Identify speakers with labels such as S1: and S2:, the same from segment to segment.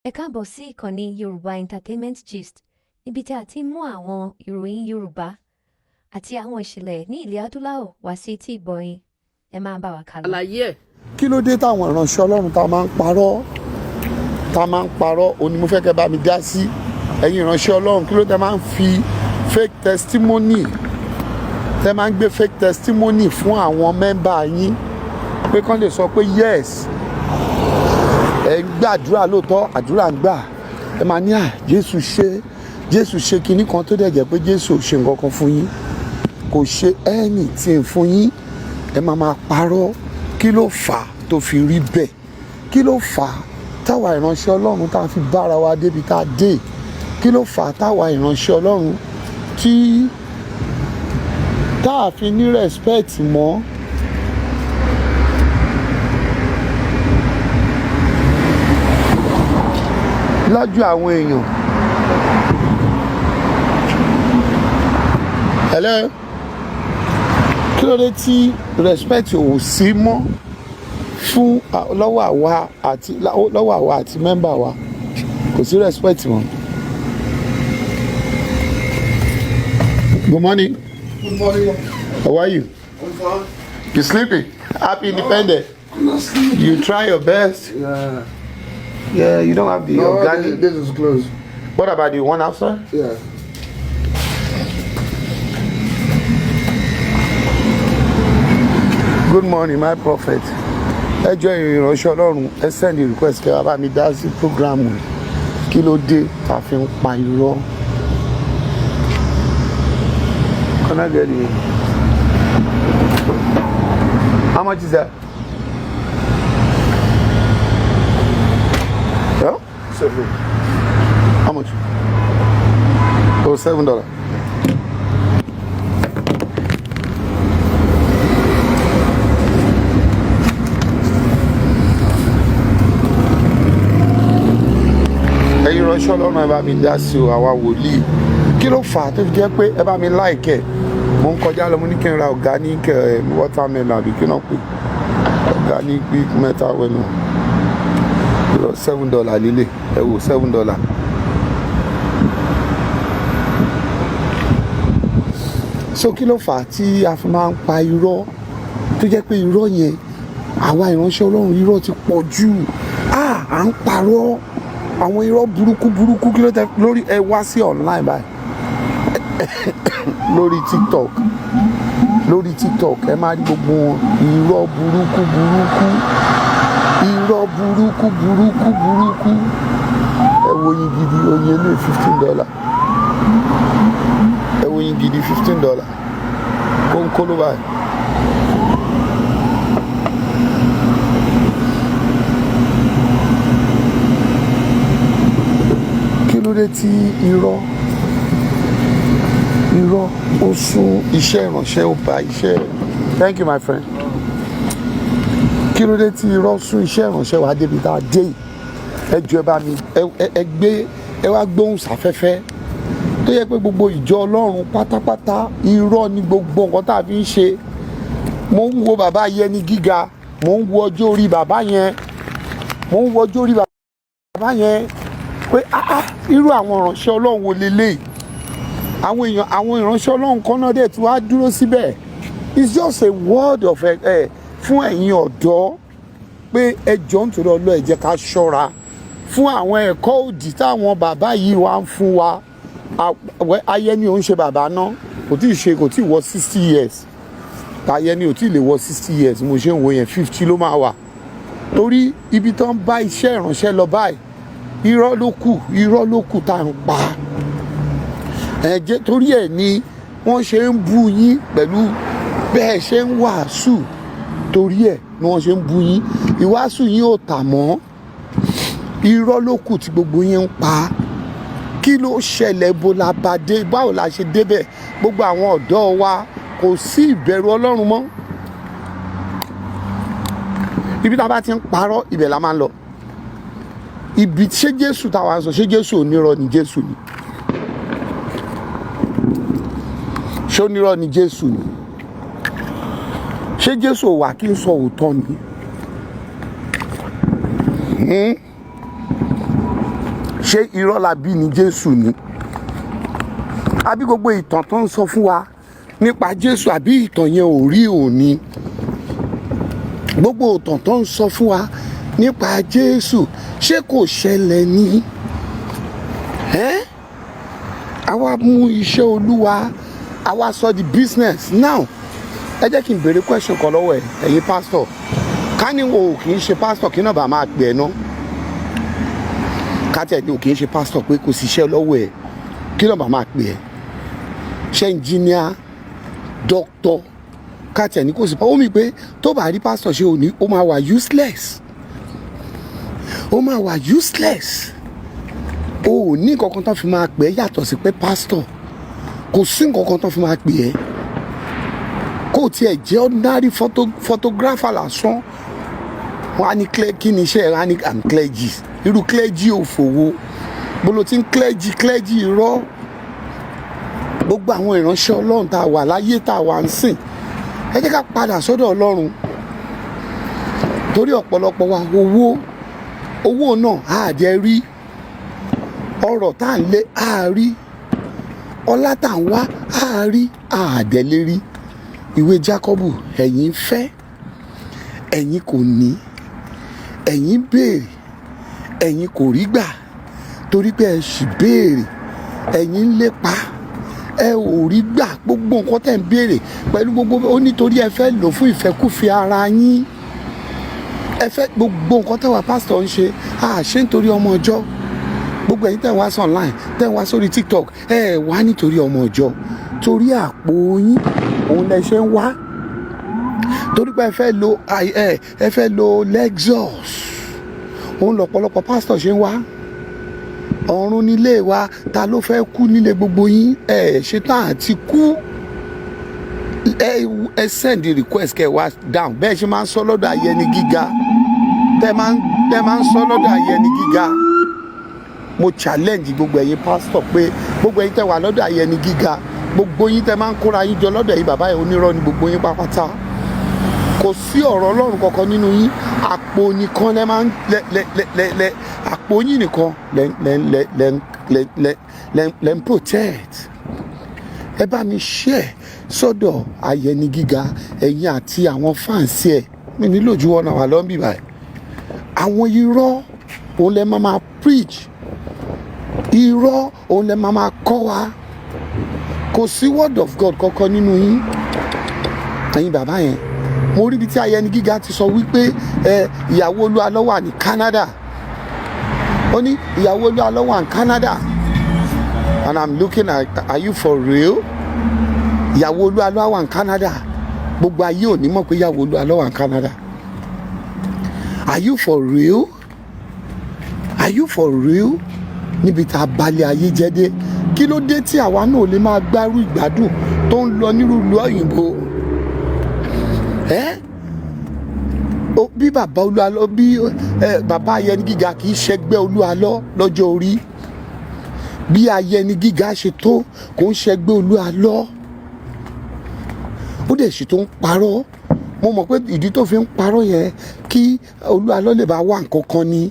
S1: Ẹ káàbọ̀ sí ìkànnì Yorùbá Entertainment Gist, níbi tí a ti ń mú àwọn ìròyìn Yorùbá àti àwọn ìṣẹ̀lẹ̀ ní ilẹ̀ adúláwọ̀ wá sí etí ìgbọ̀yìn. Ẹ máa bá wa kálọ.
S2: Àlàyé ẹ̀.
S3: Kí ló dé táwọn ìránṣẹ́ Ọlọ́run tá máa ń parọ́ òní mo fẹ́ kẹ́ bá mi dá sí ẹ̀yin ìránṣẹ́ Ọlọ́run. Kí ló dé máa ń fi fake testimony tẹ́ máa ń gbé fake testimony fún àwọn mẹ́mbà yín pé kán lè sọ pé yes ẹ ń gbàdúrà lóòótọ́ àdúrà ń gbà ẹ máa ní Jésù ṣe kinní kan tó dẹ̀ jẹ́ pé Jésù ò ṣe nǹkan kan fún yín, kò ṣe anything fún yín, ẹ máa parọ́. Kí ló fà á tó fi rí bẹ́ẹ̀? Kí ló fà á táwa ìránṣẹ́ Ọlọ́run tá a fi bára wa débi tá a dé? Kí ló fà á táwa ìránṣẹ́ Ọlọ́run tí tá a fi ní respect mọ́? Lọ́jọ́ àwọn èèyàn. Hello? Kí ló dé tí respect ò sí mọ́ fún lọ́wọ́ àwa àti mẹ́mbà wa? Kò sí respect mọ́. Good morning.
S4: Good morning.
S3: How are you?
S4: I'm fine.
S3: You sleeping? Happy Independence?
S4: I'm not sleeping.
S3: You try your best.
S4: Yeah.
S3: Yeah, you don't have the
S4: No,
S3: organic.
S4: this is closed.
S3: What about the one outside?
S4: Yeah.
S3: Good morning, my prophet. Ẹ jọ̀ọ́ ìránṣẹ́ Ọlọ́run, ẹ send the request kẹ́ wá bá mi dá sí programu. Kí ló dé tá fi ń pa irọ́? Can I get it? How much is that? Yeah?
S4: $7.
S3: How much? Oh, $7. Ẹ̀yin ìránṣẹ́ Ọlọ́run, ẹ bá mi dá sí o, àwa wòlíì. Kí ló fà á tó fi jẹ́ pé ẹ bá mi like ẹ̀? Mo ń kọjá lọ, mo ní kí n ra organic watermelon àbí kí n náà pè organic big metal wẹ̀nà. $7 lílé, ẹ wò $7. So kí ló fà á tí a fi máa ń pa irọ́ tó jẹ́ pé irọ́ yẹn àwa ìránṣẹ́ Ọlọ́run irọ́ ti pọ̀ jù. À ń parọ́ àwọn irọ́ burúkú kí ló tẹ lórí ẹ wá sí online báyìí lórí TikTok ẹ máa rí gbogbo wọn irọ́ burúkú ẹ wo yin gidi oyin ní $15 ẹ wo yin gidi $15 kó ló báyìí. Kí ló dé tí irọ́ ó sún iṣẹ́ ìránṣẹ́ ó bà iṣẹ́. Thank you my friend. Kí ló dé tí irọ́ sún iṣẹ́ ìránṣẹ́ wa débi tá a dé yìí? Ẹ jọ̀ọ́ ẹ bá mi ẹ wá gbóhùn sáfẹ́fẹ́ tó yẹ pé gbogbo ìjọ Ọlọ́run pátápátá irọ́ ni gbogbo nǹkan tá a fi ń ṣe. Mo ń wo bàbá yẹn ní gíga, mo ń wo ọjọ́ orí bàbá yẹn pé irú àwọn ìránṣẹ́ Ọlọ́run wo leléyìí? Àwọn ìránṣẹ́ Ọlọ́run kan náà dẹ̀ tí wàá dúró síbẹ̀. It's just a word of fún ẹ̀yin ọ̀dọ́ pé ẹ jọ̀ọ́ nítorí Ọlọ́run ẹ jẹ́ ká ṣọ́ra fún àwọn ẹ̀kọ́ òdì táwọn bàbá yìí wá ń fún wa. Ayẹni ò ń ṣe bàbá náà, kò tí ì wọ 60 years. Ayẹni ò tí ì lè wọ 60 years, mo ṣe ń wo yẹn 50 ló máa wà. Torí ibi tán bá iṣẹ́ ìránṣẹ́ lọ báyìí irọ́ ló kù tá à ń pa. Torí ẹ̀ ni wọ́n ṣe ń bú yín pẹ̀lú bẹ́ẹ̀ ṣe ń wàásù. Torí ẹ̀ ni wọ́n ṣe ń bú yín. Ìwàásù yín ò tà mọ́. Irọ́ ló kù tí gbogbo yín ń pa. Kí ló ṣẹlẹ̀? Bó la bá dé? Báwo la ṣe débẹ̀? Gbogbo àwọn ọ̀dọ́ wa kò sí ìbẹ̀rù Ọlọ́run mọ́. Ibi tá a bá ti ń parọ́ ibẹ̀ la máa ń lọ. Ibi ṣé Jésù táwa ń sọ ṣé Jésù onírọ́ ni Jésù ni? Ṣé onírọ́ ni Jésù ni? Ṣé Jésù ò wá kí n sọ òótọ́ ni? ṣé irọ́ la bí ni Jésù ni? Àbí gbogbo ìtàn tó ń sọ fún wa nípa Jésù, àbí ìtàn yẹn ò rí òní? Gbogbo ìtàn tó ń sọ fún wa nípa Jésù ṣé kò ṣẹlẹ̀ ni? Àwa mú iṣẹ́ Olúwa, àwa sọ di business. Now ẹ jẹ́ kí n béèrè question kan lọ́wọ́ ẹ̀yin pastor. Ká ní o kì í ṣe pastor, kí náà bá máa pè ẹ́ ná? Ká tẹ̀ ní o kì í ṣe pastor pé kò sí iṣẹ́ lọ́wọ́ ẹ̀, kí náà bá máa pè ẹ́? Ṣé engineer, doctor? Ká tẹ̀ ní kò sí. Ó mì pé tó bá rí pastor ṣe òní, ó máa wà useless. Ó máa wà useless. O ò ní nǹkan kan tó fi máa pè é yàtọ̀ sí pé pastor. Kò sí nǹkan kan tó fi máa pè é. Kò tiẹ̀ jẹ́ ordinary photographer lásán. Wọ́n á ní kí ni iṣẹ́ ẹ̀? Wọ́n á ní I'm clergy. Irú clergy ò fowó. Bolo ti ń clergy irọ́. Gbogbo àwọn ìránṣẹ́ Ọlọ́run tá a wà láyé tá a wà ń sìn, ẹ jẹ́ ká padà sọ́dọ̀ Ọlọ́run. Torí ọ̀pọ̀lọpọ̀ wa owó náà á jẹ́ rí. Ọrọ̀ tá à ń lé á rí. Ọlá tá à ń wá á rí. Àdẹ́lé rí. Ìwé Jákọ́bù, ẹ̀yin fẹ́, ẹ̀yin kò ní, ẹ̀yin béèrè, ẹ̀yin kò rí gbà, torí pé ẹ ṣì béèrè, ẹ̀yin ń lépa, ẹ ò rí gbà. Gbogbo nǹkan tẹ̀ ń béèrè pẹ̀lú gbogbo, ó nítorí ẹ fẹ́ lò fún ìfẹ́kúfẹ̀ẹ́ ara yín. Ẹ fẹ́ gbogbo nǹkan tẹ̀wá pásítọ̀ ń ṣe, ṣé nítorí ọmọ ọjọ́. Gbogbo ẹ̀yin tẹ̀ wá sí online, tẹ̀ wá sórí TikTok, ẹ wá nítorí ọmọ ọjọ́, torí àpò yín òun lẹ ṣe ń wá. Torí pé ẹ fẹ́ lo Lexus, òun lọ̀pọ̀lọpọ̀ pásítọ̀ ṣe ń wá. Ọ̀run nílé wa, ta ló fẹ́ kú nílé gbogbo yín? Ṣe tán àti kú. Ẹ send request kẹ́ wá down. Bẹ́ẹ̀ ṣe máa ń sọ lọ́dọ̀ ayẹni gíga. Tẹ́ máa ń sọ lọ́dọ̀ ayẹni gíga. Mo challenge gbogbo ẹ̀yin pásítọ̀ pé gbogbo ẹ̀yin tẹ́ wà lọ́dọ̀ ayẹni gíga, gbogbo yín tẹ́ máa ń kóra yín jọ lọ́dọ̀ yìí bàbá yẹn onírọ́ ni gbogbo yín pápátá. Kò sí ọ̀rọ̀ Ọlọ́run kankan nínú yín. Àpò nìkan lẹ máa ń àpò yín nìkan lẹ ń protect. Ẹ bá mi share sọ́dọ̀ ayẹni gíga, ẹ̀yin àti àwọn fans ẹ̀. Mi nílò ju wọn náà wà lọ́nbì báyìí. Àwọn irọ́ òun lẹ máa preach. Irọ́ òun lẹ máa kọ́ wa. Kò sí word of God kankan nínú yín. Ẹ̀yin bàbá yẹn, mo rí ibi tí ayẹni gíga ti sọ wípé ìyàwó Olu Alo wà ní Canada. Ó ní ìyàwó Olu Alo wà ní Canada. And I'm looking at, are you for real? Ìyàwó Olu Alo wà ní Canada. Gbogbo ayé ò ní mọ̀ pé ìyàwó Olu Alo wà ní Canada. Are you for real? Are you for real? Níbi tá a balẹ̀ ayé jẹ́ dé. Kí ló dé tí àwa náà lè máa gbárù ìgbádùn tó ń lọ nírúurú òyìnbó? Bí bàbá Olu Alo, bí bàbá ayẹni gíga kì í ṣẹgbẹ́ Olu Alo lọ́jọ́ orí. Bí ayẹni gíga ṣe tó kò ń ṣẹgbẹ́ Olu Alo. Ó dẹ̀ sì tó ń parọ́. Mo mọ̀ pé ìdí tó fi ń parọ́ yẹn kí Olu Alo lè bá wà nǹkan kan ni.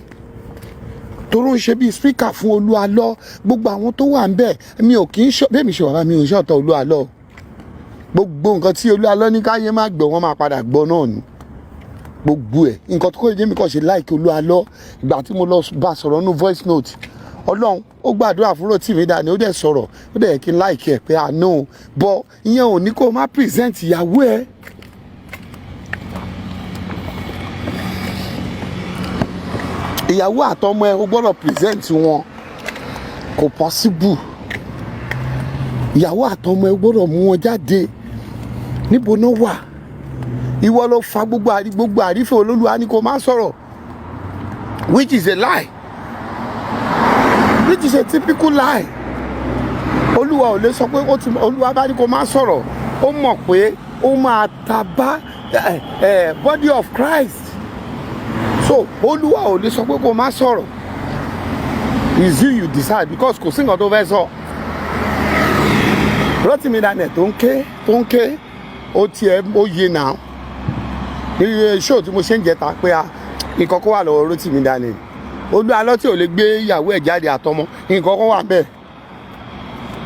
S3: Toró ń ṣe bí speaker fún Olu Alo. Gbogbo àwọn tó wà ń bẹ̀, mi ò kì í ṣọ́, bẹ́ẹ̀ mi ṣe wà, mi ò ṣọ̀tọ̀ Olu Alo. Gbogbo nǹkan tí Olu Alo ní káyé má gbọ́, wọ́n máa padà gbọ́ náà ni. Gbogbo ẹ̀ nǹkan tó kọ́ ìdí mi kàn ṣe like Olu Alo. Ìgbà tí mo lọ bá sọ̀rọ̀ nínú voice note, Ọlọ́run ó gbàdúrà fún Rotimi dání, ó dẹ̀ sọ̀rọ̀, ó dẹ̀ yẹ kí n like ẹ̀ pé no, but ìyẹn ò ní kó má present ìyàwó ẹ̀. Ìyàwó àtọmọ ẹ̀ ó gbọ́dọ̀ present wọn. Kò possible. Ìyàwó àtọmọ ẹ̀ ó gbọ́dọ̀ mú wọn jáde. Níbo náà wà? Ìwọ ló fa gbogbo àrífẹ́ Olúwa ní kó má sọ̀rọ̀, which is a lie, which is a typical lie. Olúwa ò lè sọ pé Olúwa bá ní kó má sọ̀rọ̀, ó mọ̀ pé ó máa tàbá body of Christ. So Olúwa ò lè sọ pé kó má sọ̀rọ̀. It's you decide, because kò sí nǹkan tó fẹ́ sọ. Rotimi dání tó ń ké ó tiẹ̀ ó yé náà. Ní show tí mo ṣe ń jẹta pé nǹkan kó wà lọ́wọ́ Rotimi dání. Olu Alo tí ò lè gbé ìyàwó ẹ̀ jáde àtọmọ nǹkan kan wà bẹ́ẹ̀.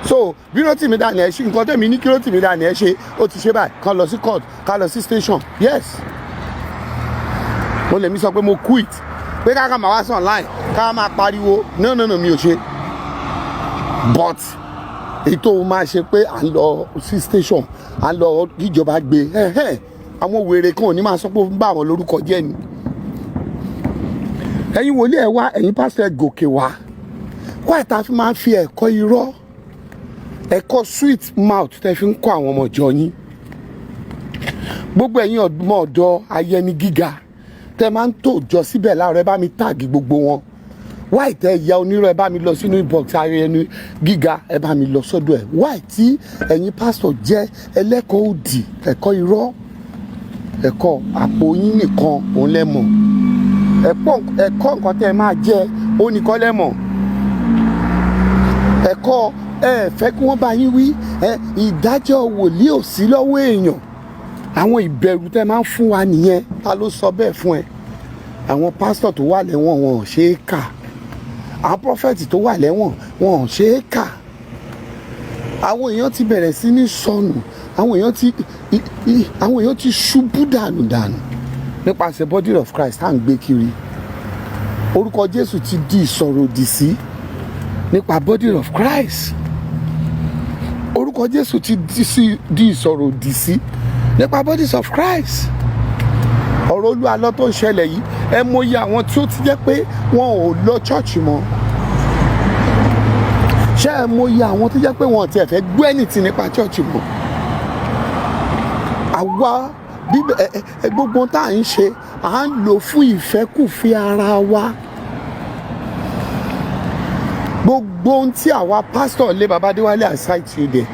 S3: So bí Rotimi Daniel ṣe nǹkan tẹ̀mí ní kí Rotimi Daniel ṣe ó ti ṣe báyìí kan lọ sí court kan lọ sí station yes mo lè mi sọ pé mo quit pé káàkà máa wá sí online ká máa pariwo no mi ò ṣe but ètò máa ṣe pé à ń lọ sí station à ń lọ kíjọba gbé àwọn wèrè kan ò ní máa sọ pé ó ń bá àwọn lórúkọ jẹ́ ni. Ẹ̀yin wòlíì ẹ wá ẹ̀yin pásítọ̀ ẹ gòkè wá wá ìta fi máa ń fi ẹ̀kọ́ irọ́ ẹ̀kọ́ sweet mouth tẹ́ fi ń kọ́ àwọn ọmọ ìjọ yín. Gbogbo ẹ̀yin ọmọ ọ̀dọ́ ayẹni gíga tẹ́ máa ń tò jọ síbẹ̀ láàárọ̀ ẹ bá mi táàgì gbogbo wọn wáì tẹ́ ìyá onírọ̀ ẹ bá mi lọ sínú inbox ayẹni gíga ẹ bá mi lọ sọ́dọ̀ ẹ̀ wáì tí ẹ̀yin pásítọ̀ jẹ́ ẹlẹ́kọ̀ọ́ òdì ẹ̀kọ́ irọ́ ẹ̀kọ́ àpò yín nìkan òun lẹ́mọ̀ ẹ̀kọ́ nǹkan tẹ́ ẹ máa jẹ́ ó nìkan lẹ́mọ̀ ẹ̀kọ́ ẹ fẹ́ kí wọ́n bá yín wí ìdájọ́ wòlíì ò sí lọ́wọ́ èèyàn àwọn ìbẹ̀rù tẹ́ máa ń fún wa nìyẹn ta ló sọ bẹ́ẹ̀ fún ẹ àwọn pásítọ̀ tó wà lẹ́wọ̀n wọn ò ṣe é kà àwọn prọfẹ̀tì tó wà lẹ́wọ̀n wọn ò ṣe é kà àwọn èèyàn ti bẹ̀rẹ̀ sí ní sọnù àwọn èèyàn ti ṣubú dànù nípasẹ̀ body of Christ tá à ń gbé kiri orúkọ Jésù ti di ìsọ̀rọ̀ òdì sí nípa body of Christ orúkọ Jésù ti di ìsọ̀rọ̀ òdì sí nípa bodies of Christ ọ̀rọ̀ Olu Alo tó ń ṣẹlẹ̀ yìí ẹ mọyì àwọn tí ó ti jẹ́ pé wọn ò lọ chọ́ọ̀chì mọ́ ṣé ẹ mọyì àwọn tó jẹ́ pé wọn ò tiẹ̀ fẹ́ gbọ́ anything nípa chọ́ọ̀chì mọ́ àwa gbogbo tá à ń ṣe à ń lò fún ìfẹ́kùfẹ́ ara wa gbogbo ohun tí àwa pásítọ̀ lé Babadéwálé I cite you there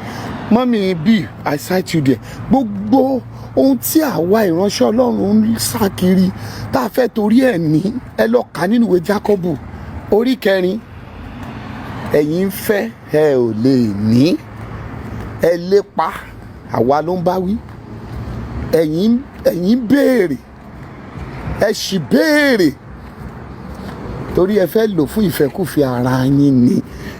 S3: mọ́mí bí I cite you there gbogbo ohun tí àwa ìránṣẹ́ Ọlọ́run ń sá kiri tá a fẹ́ torí ẹ̀ ní ẹ lọ kà nínú ìwé Jákọ́bù orí 4 ẹ̀yin ń fẹ́ ẹ ò lè ní ẹ lépa àwa ló ń bá wí ẹ̀yin béèrè ẹ sì béèrè torí ẹ fẹ́ lò fún ìfẹ́kùfẹ́ ara yín ni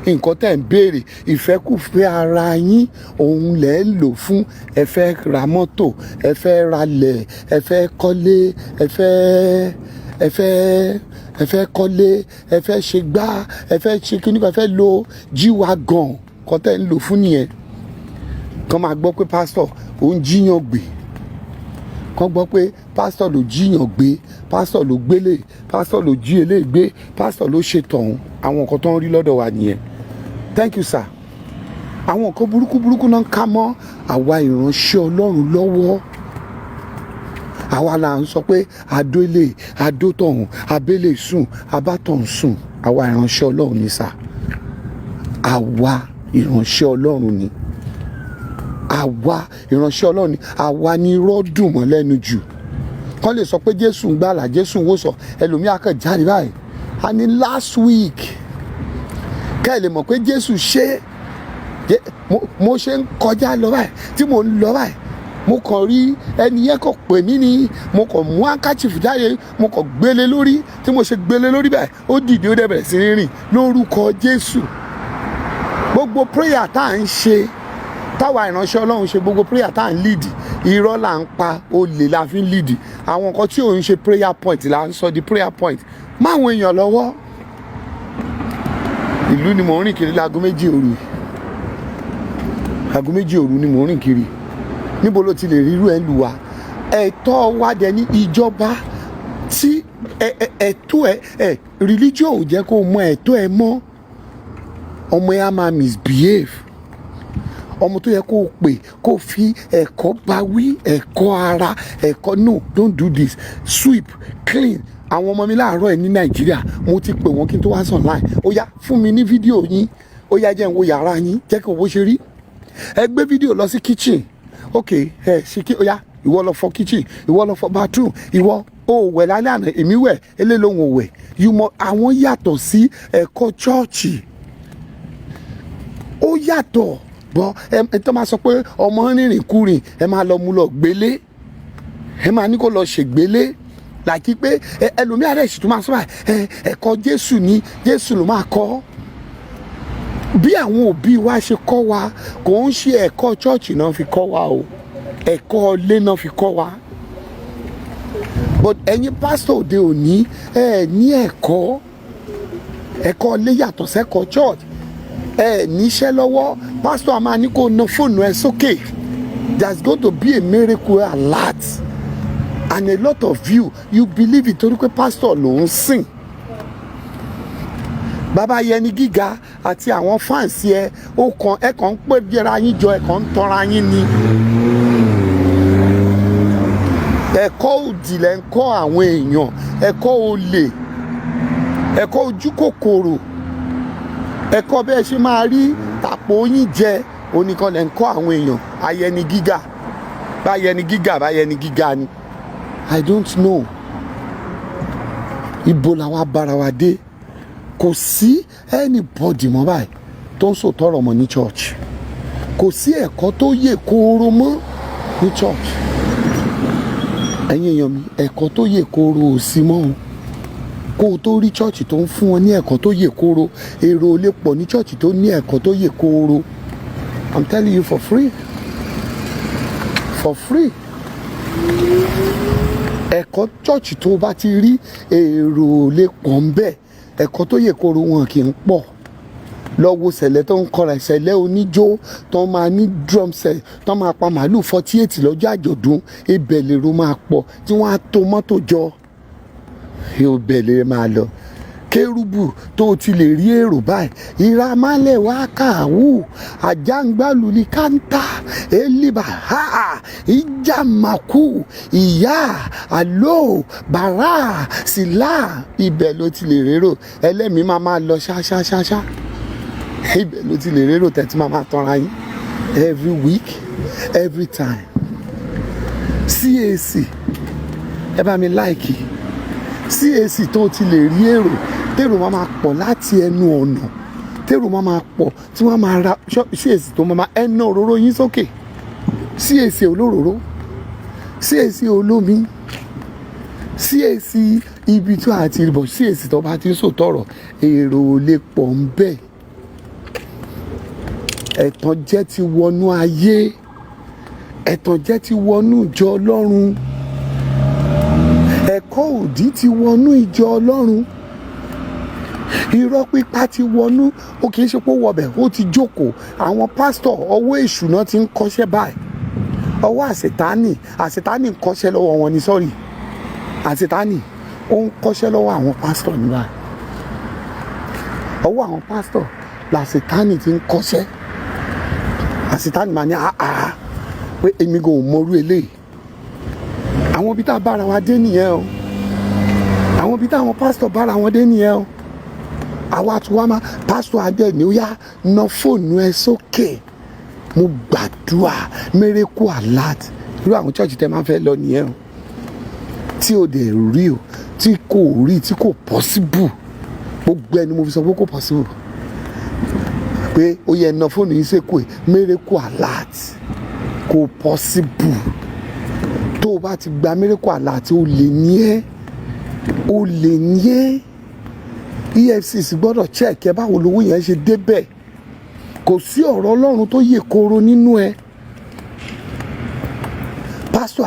S3: nǹkan tẹ́ ń béèrè ìfẹ́kùfẹ́ ara yín òun lẹ̀ ń lò fún ẹ fẹ́ ra mọ́tò ẹ fẹ́ ralẹ̀ ẹ fẹ́ kọ́lé ẹ fẹ́ kọ́lé ẹ fẹ́ ṣe gbá ẹ fẹ́ ṣe kíní kan ẹ fẹ́ lo G-Wagon nǹkan tẹ́ ń lò fún nìyẹn kàn máa gbọ́ pé pásítọ̀ òun jíyàn gbé kàn gbọ́ pé pásítọ̀ ló jíyàn gbé pásítọ̀ ló gbélé pásítọ̀ ló jí eléyìí gbé pásítọ̀ ló ṣe tọ̀hún àwọn nǹkan tó ń rí lọ́dọ̀ wa nìyẹn thank you sir àwọn nǹkan burúkú náà ń ká mọ́ àwa ìránṣẹ́ Ọlọ́run lọ́wọ́ àwa là ń sọ pé adó ilé adó tọ̀hún abélé sùn abátọ̀hún sùn àwa ìránṣẹ́ Ọlọ́run ni sà àwa ìránṣẹ́ Ọlọ́run ni àwa ìránṣẹ́ Ọlọ́run ni àwa ni irọ́ dùn mọ́ lẹ́nu jù kán lè sọ pé Jésù ń gbàlà Jésù ń wòsàn ẹlòmíà kàn jáde báyìí a ní last week ká ẹ lè mọ̀ pé Jésù ṣe mo ṣe ń kọjá lọ báyìí tí mo ń lọ báyìí mo kàn rí ẹni yẹn kàn pè mí ni mo kàn mú handkerchief jáde mo kàn gbélé lórí tí mo ṣe gbélé lórí báyìí ó dìde ó dẹ̀ bẹ̀rẹ̀ sí ní rìn lórúkọ Jésù gbogbo prayer tá à ń ṣe táwa ìránṣẹ́ Ọlọ́run ṣe gbogbo prayer tá à ń lead irọ́ là ń pa olè la fi ń lead àwọn nǹkan tí ò ń ṣe prayer point là ń sọ di prayer point máwọn èèyàn lọ́wọ́ ìlú ni mò ń rìn kiri láago 2 òru aago 2 òru ni mò ń rìn kiri níbo ló ti lè rírú ẹ̀ lù wá ẹ̀tọ́ wa dẹ̀ ní ìjọba tí ẹ̀tọ́ ẹ̀ religion ò jẹ́ kó mọ ẹ̀tọ́ ẹ̀ mọ́ ọmọ ẹ̀ á máa misbehave ọmọ tó yẹ kó pè kó fi ẹ̀kọ́ bá wí ẹ̀kọ́ ara ẹ̀kọ́ no don't do this sweep clean àwọn ọmọ mi láàárọ̀ ẹ̀ ní Nàìjíríà mo ti pè wọ́n kí n tó wá sàn láì ó yá fún mi ní fídíò yín ó yá jẹ́ n wo yàrá yín jẹ́ kí n wo ṣe rí ẹ gbé fídíò lọ sí kitchen ok ẹ ṣe kí ó yá ìwọ lọ fọ kitchen ìwọ lọ fọ bathroom ìwọ ó wẹ̀ lálẹ́ àná èmi wẹ̀ eléyìí lòun ò wẹ̀ àwọn yàtọ̀ sí ẹ̀kọ́ chọ́ọ̀chì ó yàtọ̀ bọ́ ẹ tó máa sọ pé ọmọ rìnrìn kúrìn ẹ máa lọ mú lọ gbélé ẹ máa ní kó lọ ṣègbélé làkí pé ẹlòmíà rẹ̀ sì tún máa sọ báyìí ẹ̀kọ́ Jésù ni Jésù ló máa kọ́. Bí àwọn òbí wa ṣe kọ́ wa kò ń ṣe ẹ̀kọ́ chọ́ọ̀chì náà fi kọ́ wa o, ẹ̀kọ́ ilé náà fi kọ́ wa. But ẹ̀yin pásítọ̀ òde òní ní ẹ̀kọ́ ilé yàtọ̀ sẹ́kọ̀ọ́ church, níṣẹ́ lọ́wọ́ pásítọ̀ a máa ní kó na fóònù ẹ sókè. There's going to be a miracle alert, and a lot of you believe it torí pé pásítọ̀ ló ń sìn. Bàbá Yẹni Gíga àti àwọn fans ẹ kàn ń pè bíra yín jọ, ẹ kàn ń tọra yín ni. Ẹ̀kọ́ òdì lẹ ń kọ́ àwọn èèyàn, ẹ̀kọ́ olè, ẹ̀kọ́ ojú kòkòrò, ẹ̀kọ́ bẹ́ẹ̀ ṣe máa rí tàpó yín jẹ oníkan lẹ ń kọ́ àwọn èèyàn. Ayẹni Gíga báyẹni gíga ni. I don't know ibo làwa bára wa dé. Kò sí anybody mọ́ báyìí tó ń sòtọ́rọ̀ mọ́ ní church. Kò sí ẹ̀kọ́ tó yè kooro mọ́ ní church. Ẹ̀yin èèyàn mi, ẹ̀kọ́ tó yè kooro ò sí mọ́ o. Kó o tó rí church tó ń fún wọn ní ẹ̀kọ́ tó yè kooro, èrò ò lè pọ̀ ní church tó ní ẹ̀kọ́ tó yè kooro. I'm telling you for free. For free. Ẹ̀kọ́ church tó bá ti rí èrò ò lè pọ̀ ń bẹ̀, ẹ̀kọ́ tó yè kooro wọn kì í pọ̀. Lọ wo ṣẹlẹ tó ń kọra, ṣẹlẹ oníjó tó máa ní drum set tó máa pa màálù 48 lọ́jọ́ àjọ̀dún, ibẹ̀ lèrò máa pọ̀ tí wọ́n á to mọ́tò jọ. Ibẹ̀ lè máa lọ. Kérúbù tó ti lè rí èrò báyìí, ìramálẹ̀ wá kàwù, àjàngbàlù ní kántà, èlìbà ha, ìjàmàkù, ìyá, àlò, bàrà, sílà, ibẹ̀ ló ti lè rérò. Ẹlẹ́mìí máa lọ ṣáṣáṣáṣá. Ibẹ̀ ló ti lè rérò tẹ́tí máa tọ́ra yín. Every week, every time. CAC, ẹ bá mi láìkì. CAC tó ti lè rí èrò, tèrò máa pọ̀ láti ẹnu ọ̀nà, tèrò máa pọ̀ tí wọ́n máa ra CAC tó máa ẹná òróró yín sókè. CAC olóróró, CAC olómi, CAC ibi tí a ti rí bọ̀, CAC tó bá ti ń sòtọ̀rọ̀ èrò ò lè pọ̀ ń bẹ̀. Ẹ̀tànjẹ ti wọnú ayé, ẹ̀tànjẹ ti wọnú ìjọ Ọlọ́run, ẹ̀kọ́ òdì ti wọnú ìjọ Ọlọ́run, irọ́ pípa ti wọnú. Ó kìí ṣe pé ó wọbẹ̀, ó ti jókòó. Àwọn pásítọ̀ ọwọ́ èṣù náà ti ń kọ́ṣẹ́ báyìí, ọwọ́ àṣetánì ń kọ́ṣẹ́ lọ́wọ́ wọn ni, sọ́rí, àṣetánì ó ń kọ́ṣẹ́ lọ́wọ́ àwọn pásítọ̀ ní báyìí. Ọwọ́ àwọn pásítọ̀ làṣetánì ti ń kọ́ṣẹ́. Àṣetánì máa ní pé èmi kò mọrú eléyìí. Àwọn ibi tá a bára wa dé nìyẹn o. Àwọn ibi táwọn pásítọ̀ bára wọn dé nìyẹn o. Àwa tí wàá máa pásítọ̀ adé ni ó yá na fóònù ẹ sókè. Mo gbàdúrà miracle alert. Irú àwọn church tẹ máa fẹ́ lọ nìyẹn o. Tí o dẹ̀ rí o, tí kò rí, tí kò possible. Gbogbo ẹni mo fi sọ pé kò possible. Pé ó yẹ na fóònù yín sókè, miracle alert. Kò possible. Tó o bá ti gba miracle alert, o lè ní ẹ́. O lè ní ẹ́. EFCC gbọ́dọ̀ check ẹ báwo lówó yẹn ṣe débẹ̀. Kò sí ọ̀rọ̀ Ọlọ́run tó yè kooro nínú ẹ. Pásítọ̀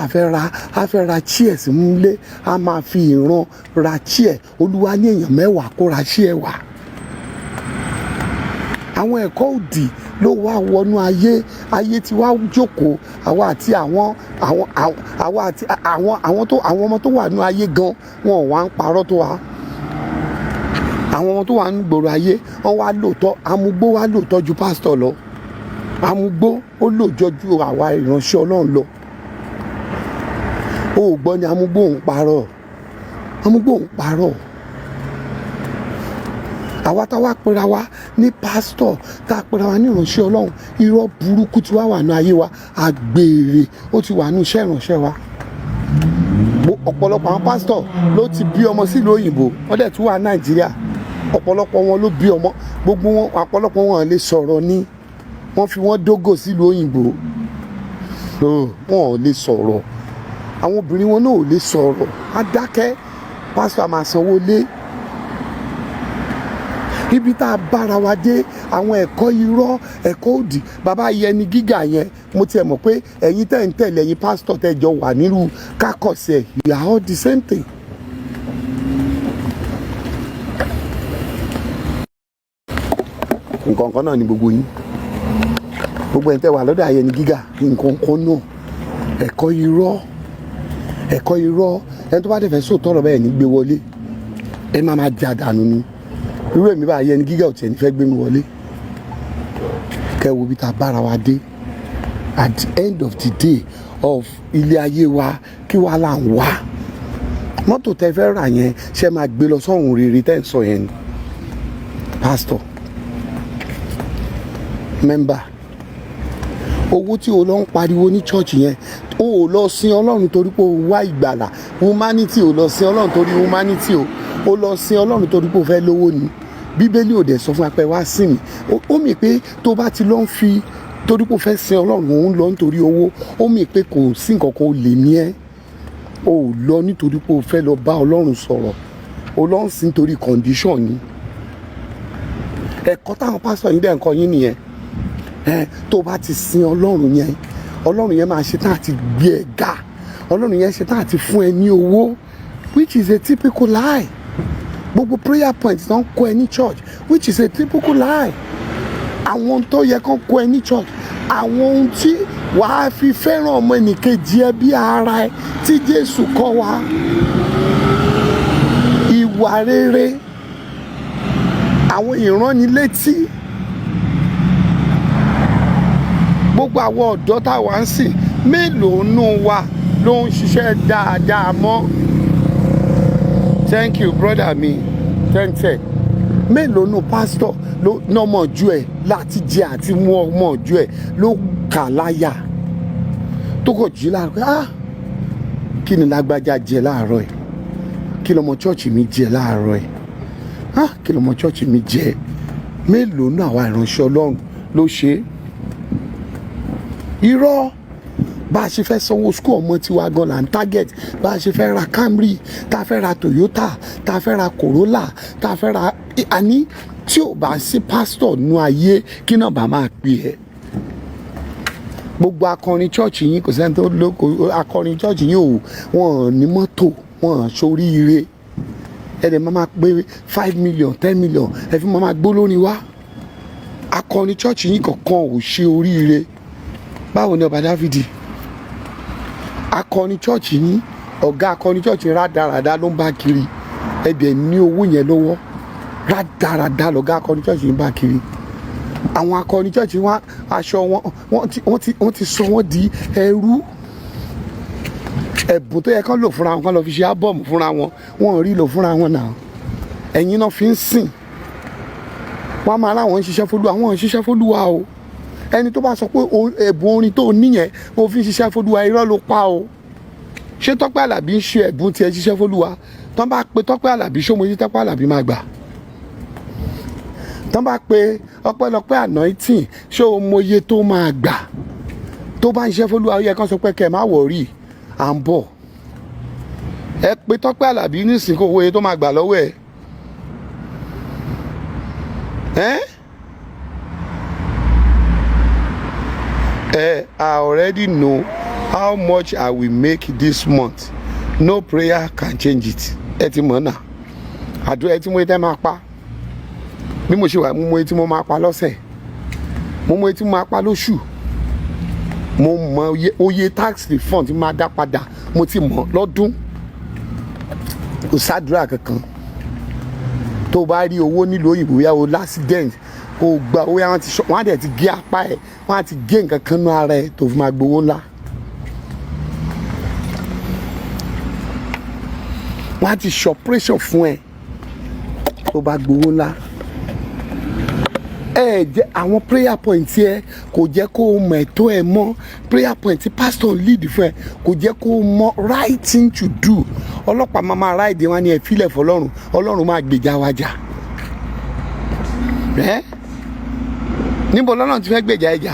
S3: afẹ́ ra chairs múlé, a máa fi ìran ra chair. Olúwa ní èèyàn 10 kó ra chair wá. Àwọn ẹ̀kọ́ òdì ló wá wọnú ayé tí wá jókòó. Àwa àti àwọn ọmọ tó wà nínú ayé gan, wọn wá ń parọ́ tó wa. Àwọn ọmọ tó wà nínú gbòòrò ayé, wọ́n wá lóòótọ́, amúgbó wá lóòótọ́ ju pásítọ̀ lọ. Amúgbó ó lóòjọ́ ju àwa ìránṣẹ́ Ọlọ́run lọ. Ó gbọ́ ni amúgbó ń parọ́. Amúgbó ń parọ́. Àwa táwa pera wa ní pásítọ̀, tá a pera wa ní ìránṣẹ́ Ọlọ́run, irọ́ burúkú tí wá wà ní ayé wa, àgbèrè ó ti wà ní iṣẹ́ ìránṣẹ́ wa. Ọ̀pọ̀lọpọ̀ àwọn pásítọ̀ ló ti bí ọmọ sílùú òyìnbó, wọ́n dẹ̀ tún wà Nàìjíríà. Ọ̀pọ̀lọpọ̀ wọn ló bí ọmọ, gbogbo wọn, ọ̀pọ̀lọpọ̀ wọn lè sọ̀rọ̀ ní, wọ́n fi wọ́n dógò sílùú òyìnbó. Wọn ò lè sọ̀rọ̀. àwọn obìnrin wọn náà ò lè sọ̀rọ̀ á dákẹ́ pásítọ̀ á máa sanwó lé. Ibi tá a bára wa dé àwọn ẹ̀kọ́ irọ́ ẹ̀kọ́ òdì bàbá yẹni gíga yẹn mo tiẹ̀ mọ̀ pé ẹ̀yin tẹ̀ ń tẹ̀lé ẹ̀yin pásítọ̀ tẹ̀ jọ wà nírú kákọ̀sẹ̀ you are all the same thing. nǹkan kan náà ni gbogbo yín gbogbo ẹ̀ ń tẹ̀ wà lọ́dọ̀ ayẹni gíga nǹkan kan náà ẹ̀kọ́ irọ́ ẹni tó bá dẹ̀ fẹ́ sòótọ́ ọ̀rọ̀ bẹ́ẹ̀ ní gbé wọlé ẹ máa jà dànù ni irú èmi bá ayẹni gíga ọ̀tí ẹni fẹ́ gbé mi wọlé kẹwo bí ta bára wa dé at the end of the day of ilé ayé wa kí wàá là ń wá mọ́tò tẹ fẹ́ rà yẹn ṣe máa gbé lọ sọ́run rere tẹ́ ń sọ yẹn ni pastor member owó tí o lọ ń pariwo ní church yẹn o ò lọ sin ọlọ́run torí pé o wá ìgbàlà humanity o lọ sin ọlọ́run torí humanity o lọ sin ọlọ́run torí pé o fẹ́ lówó ni bíbélì ò dẹ̀ sọ fún apẹ́ wá sí mi ó mì pé tó bá ti lọ ń fi torí pé o fẹ́ sin ọlọ́run òun lọ nítorí owó ó mì pé kò sí nǹkan kan ó lè ní ẹ́ o ò lọ nítorí pé o fẹ́ lọ bá ọlọ́run sọ̀rọ̀ o lọ ń sin torí condition ni ẹ̀kọ́ táwọn pásítọ̀ yín dẹ̀ ń kọ́ yín nìyẹn tó bá ti sin ọlọ́run yẹn máa ṣe tán àti gbé ẹ ga ọlọ́run yẹn ṣe tán àti fún ẹ ní owó which is a typical lie gbogbo prayer points tó ń kọ́ ẹ ní church which is a typical lie àwọn tó yẹ kó kọ́ ẹ ní church àwọn ohun tí wàá fi fẹ́ràn ọmọ ẹnìkejì ẹ bí ara ẹ tí Jésù kọ́ wa ìwà rere àwọn ìránnilétí gbogbo àwọn ọ̀dọ́ tá a wá ń sìn mélòó nù wa ló ń ṣiṣẹ́ dáadáa mọ́ thank you brother mi tẹ́ǹtẹ́ mélòó nù pásítọ̀ ló nọ́mọ̀ ju ẹ̀ láti jẹ àti mú ọmọ ju ẹ̀ ló kà láyà tó kò jí láàárọ̀ kí ni lágbájá jẹ láàárọ̀ ẹ̀ kí lọmọ chọ́ọ̀chì mi jẹ láàárọ̀ ẹ̀ kí lọmọ chọ́ọ̀chì mi jẹ mélòó nù àwa ìránṣẹ́ Ọlọ́run ló ṣe é irọ́ bá a ṣe fẹ́ sanwó school ọmọ tiwa gan la ń target bá a ṣe fẹ́ ra Camry tá a fẹ́ ra Toyota tá a fẹ́ ra Corolla tá a fẹ́ ra àní tí ò bá sí pastor nú ayé kí náà bá máa pè ẹ́ gbogbo akọrin church yín kò sẹ́ni tó lóko akọrin church yín ò wọ́n ní mọ́tò wọ́n ṣoríire ẹ̀dẹ̀ máa pé 5 million 10 million ẹ fi máa gbó lórí wá akọrin church yín kankan ò ṣe oríire báwo ni ọba Dáfídì akọni chọ́ọ̀chì yín ọ̀gá akọni chọ́ọ̀chì rádaràdá ló ń bá kiri ẹ̀dẹ̀ ní owó yẹn lọ́wọ́ rádaràdá lọ̀gá akọni chọ́ọ̀chì ń bá kiri àwọn akọni chọ́ọ̀chì wọn aṣọ wọn ti sọ wọn di ẹrú ẹ̀bùn tó yẹ kán lò fúnra wọn kán lọ fi ṣe ábọ̀mù fúnra wọn wọn ò rí lò fúnra wọn náà ẹ̀yin náà fi ń sìn wọn máa láwọn ń ṣiṣẹ́ fÓlúwa àwọn ń ṣiṣẹ́ fÓlúwa o ẹni tó bá sọ pé ẹ̀bùn orin tó níyẹn ó fi ṣiṣẹ́ fÓlúwa irọ́ ló pa o ṣé Tọ́pẹ́ Àlàbí ń ṣe ẹ̀bùn tiẹ̀ ṣiṣẹ́ fÓlúwa tán bá pe Tọ́pẹ́ Àlàbí ṣó mo yí Tọ́pẹ́ Àlàbí máa gbà tán bá pe Ọpẹ́lọpẹ́ Anointing ṣó mo yẹ tó máa gbà tó bá ń ṣiṣẹ́ fÓlúwa ó yẹ kán sọ pé kẹ́ ẹ má wọ̀rí à ń bọ̀ ẹ pe Tọ́pẹ́ Àlàbí nísìnyí kó wo iye tó máa gbà lọ́wọ́ ẹ I already know how much I will make this month. No prayer can change it. Ẹ ti mọ̀ náà. Àdúrà ẹ tí mo tẹ́ máa pa. Bí mo ṣe wà, mo mọ etí mo máa pa lọ́sẹ̀. Mo mọ etí mo máa pa lóṣù. Mo mọ oye tax refund tí máa dá padà. Mo ti mọ̀ lọ́dún. Kò sádùúrà kankan. Tó bá rí owó nílùú òyìnbó yá o l'accident. Kò gba owó yá wọ́n á dẹ̀ ti gé apá ẹ̀. Wọ́n á ti gé nǹkan kan nú ara ẹ̀ tó fi máa gbowó ńlá. Wọ́n á ti ṣe operation fún ẹ tó bá gbowó ńlá. Jẹ́ àwọn prayer point ẹ kò jẹ́ kó o mọ̀ ẹ̀tọ́ ẹ mọ́ prayer point tí pastor lead fún ẹ kò jẹ́ kó o mọ̀ right thing to do. Ọlọ́pàá máa ráìdì wọn ni ẹ fílẹ̀ fọlọ́run Ọlọ́run máa gbèjà wájà. Níbo lọ́lọ́run ti fẹ́ gbèjà ẹjà?